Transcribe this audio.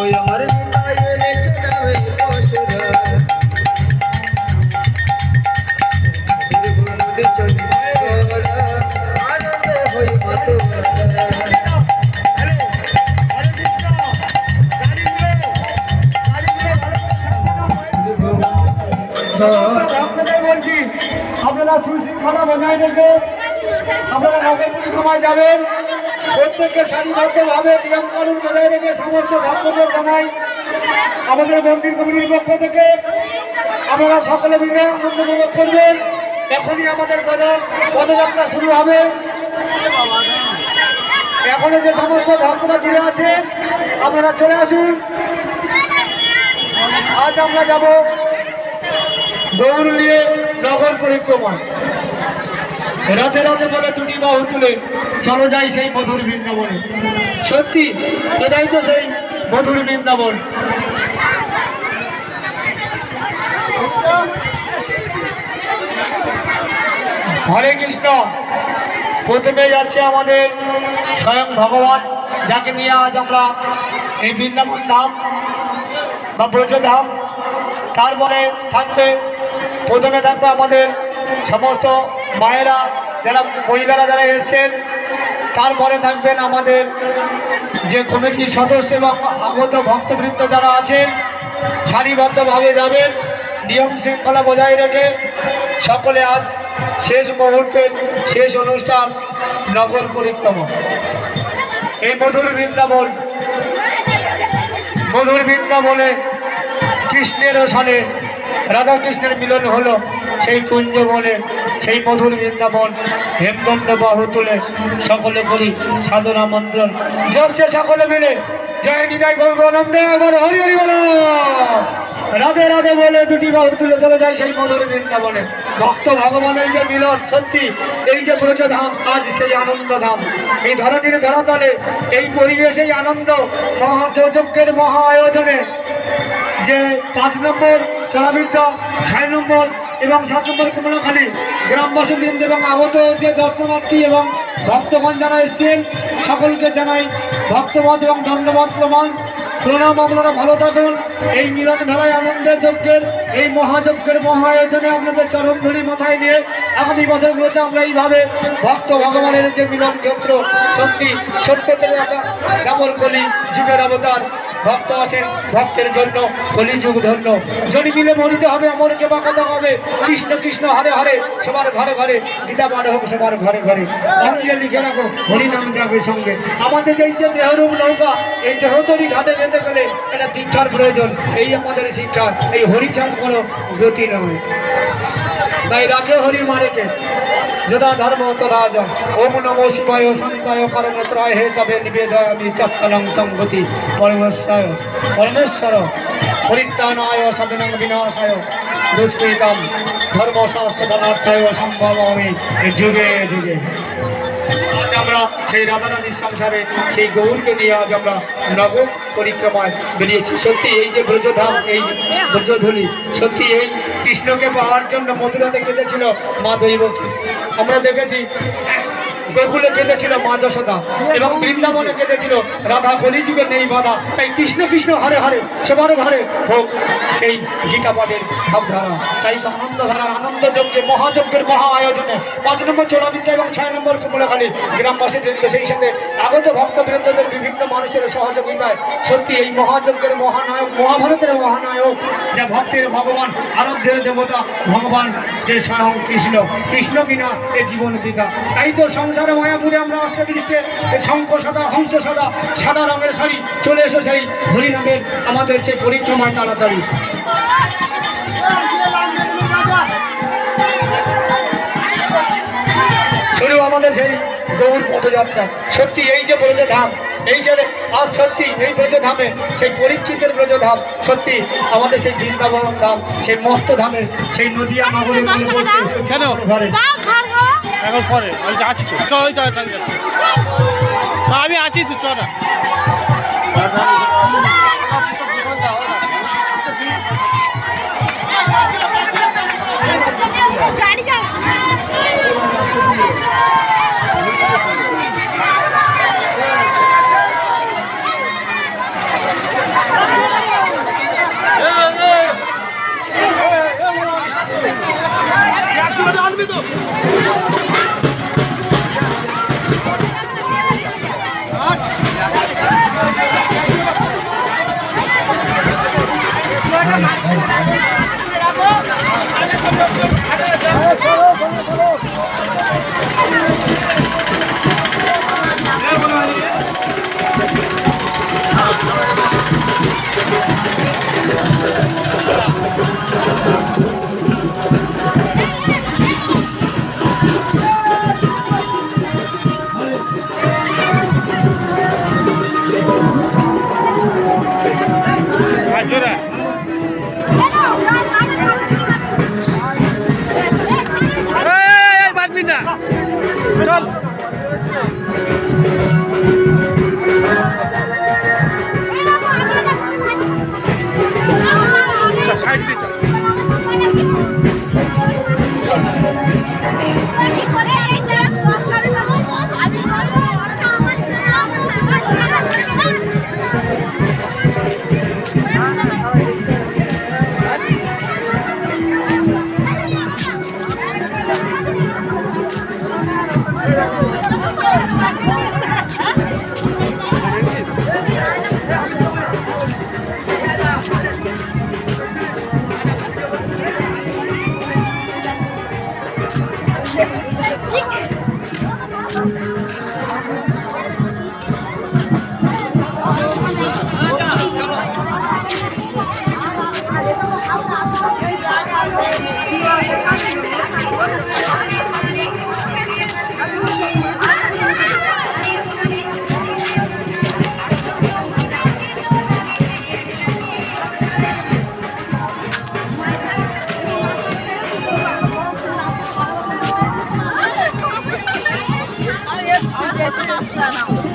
ওই আমার হৃদয়ে নেচে যাবে অসুরা আনন্দ হই মাতোরা আপনাদের বলছি আপনারা সুশৃঙ্খলা বজায় রেখে আপনারা নগর পরিক্রমায় যাবেন। প্রত্যেককে সারিবদ্ধভাবে নিয়ম কানুন বজায় রেখে সমস্ত ভক্তদের জানাই আমাদের মন্দির কমিটির পক্ষ থেকে আপনারা সকলে মিলে আনন্দ উপভোগ করবেন। এখনই আমাদের পদযাত্রা শুরু হবে। এখনো যে সমস্ত ভক্তরা জুড়ে আছে আপনারা চলে আসুন। আজ আমরা যাব দৌড় নিয়ে নগর পরিক্রমা। রাতে রাতে বলে দুটি বাহু তুলে চলো যাই সেই মধুর বৃন্দাবনে। সত্যি এটাই তো সেই মধুর বৃন্দাবন। হরে কৃষ্ণ। প্রথমে যাচ্ছে আমাদের স্বয়ং ভগবান, যাকে নিয়ে আজ আমরা এই বৃন্দাবন ধাম বা ব্রজধাম। তারপরে থাকবে প্রথমে থাকবে আমাদের সমস্ত মায়েরা, যারা মহিলারা যারা এসেছেন। তারপরে থাকবেন আমাদের যে কমিটির সদস্য এবং আগত ভক্তবৃন্দ যারা আছেন, সারিবদ্ধভাবে যাবেন নিয়ম শৃঙ্খলা বজায় রেখে। সকলে আজ শেষ মুহূর্তে শেষ অনুষ্ঠান নগর পরিক্রমা। এই মধুর বৃন্দাবনে কৃষ্ণের সানে রাধা কৃষ্ণের মিলন হলো সেই কুঞ্জ বনে, সেই মধুর বৃন্দাবন। হেমদণ্ড বাহু তুলে সকলে করি সাধনা মন্ত্রণ। জোরসে সকলে মিলে জয় নিতাই গৌরানন্দে একবার হরি হরি বলো, রাধে রাধে বলে দুটি বাহু তুলে চলে যায় সেই মধুর বৃন্দাবনে। ভক্ত ভগবানের যে মিলন, সত্যি এই যে ব্রজধাম আজ সেই আনন্দধাম। এই ধরনের ধরাতলে এই পরিবেশেই আনন্দ মহাযজ্ঞের মহা আয়োজনে যে 5 নম্বর চরাবিদ্যা, 6 নম্বর এবং 7 নম্বর কুমড়াখালী গ্রামবাসীবৃন্দ এবং আগত যে দর্শনার্থী এবং ভক্তগণ যারা এসছেন সকলকে জানাই ভক্তবাদ এবং ধন্যবাদ প্রণাম। আপনারা ভালো থাকুন। এই মিলন ধারায় আনন্দের যজ্ঞের এই মহাযজ্ঞের মহা আয়োজনে আপনাদের চরণ ধরি মাথায় নিয়ে আগামী বছরগুলোতে আমরা এইভাবে ভক্ত ভগবানের যে মিলন ক্ষেত্র, সত্যি সত্যতের কেমন কলি যুগের অবতার ভক্ত আসেন ভক্তের জন্য, কলিযুগ ধন্য। যদি মিলে মরিতে হবে অমরকে বা কথা হবে। কৃষ্ণ কৃষ্ণ হরে হরে সবার ঘরে ঘরে, গীতা পাঠ হোক সবার ঘরে ঘরে। অঞ্জলি লিখে রাখো হরিনাম যাবে সঙ্গে। আমাদের এই যে দেহরূপ নৌকা, এই দেহতরি ঘাটে যেতে গেলে এটা দীক্ষার প্রয়োজন। এই আমাদের শিক্ষা, এই হরিচাঁদ কোনো গতি নয়। তাই রাখে হরি মারেকে যদা ধর্ম তদা জয়। ওম নমো শিবায় সন্তায় করণত্রায় হে তবে নিবেদয়ামি চক্ষলং সংগতি পরমেশ্বর পরিত্রাণায় সাধনং বিনাশায় দুষ্কৃতম ধর্মশাস্ত্রধনার্থায় সম্ভবামি যুগে যুগে। আজ আমরা সেই রাধারানীর সংসারে সেই গৌরকে নিয়ে আজ আমরা নগর পরিক্রমায় বেরিয়েছি। সত্যি এই যে ব্রজধাম, এই ব্রজধূলি, সত্যি এই কৃষ্ণকে পাওয়ার জন্য মথুরাতে কেঁদেছিল মা দৈবকী। আমরা দেখেছি গোকুলে কেঁদেছিল মা যশোদা এবং বৃন্দাবনে কেঁদেছিল রাধা। কলিযুগে নেই বাধা, তাই কৃষ্ণ কৃষ্ণ হরে হরে সবার ঘরে হোক সেই গীতা পাঠের ভাবধারা। তাই আনন্দধারা আনন্দ যজ্ঞে মহাযজ্ঞের মহা আয়োজনে 5 নম্বর চোরাবিদ্যা এবং 6 নম্বর কুমড়াখালী গ্রামবাসীবৃন্দ, সেই সঙ্গে আগত ভক্তবৃন্দদের বিভিন্ন মানুষের সহযোগিতায় সত্যি এই মহাযজ্ঞের মহানায়ক, মহাভারতের মহানায়ক, যা ভক্তের ভগবান, আরাধ্যের দেবতা ভগবান যে স্বয়ং কৃষ্ণ। কৃষ্ণ বিনা এ জীবন পিতা। তাই তো সংসারে মায়াপুরে আমরা অষ্টবৃষ্টির শঙ্খ সাদা, হংস সাদা, সাদা রঙের শাড়ি চলে এসো সেই হরিনামের আমাদের সেই পরিক্রমায় তাড়াতাড়ি। শুরু আমাদের সেই গৌর পদযাত্রা। সত্যি এই যে ব্রজধাম, এই যে আজ সত্যি এই ব্রজধামে সেই পরিচিতের ব্রজধাম, সত্যি আমাদের সেই বৃন্দাবন ধাম, সেই মস্ত ধামে সেই নদিয়া নগরের এখন পরে আছি তো চল, আমি আছি তো চল। আর জোরে বাঁধবি না চল সাইড দিয়ে চল Yes,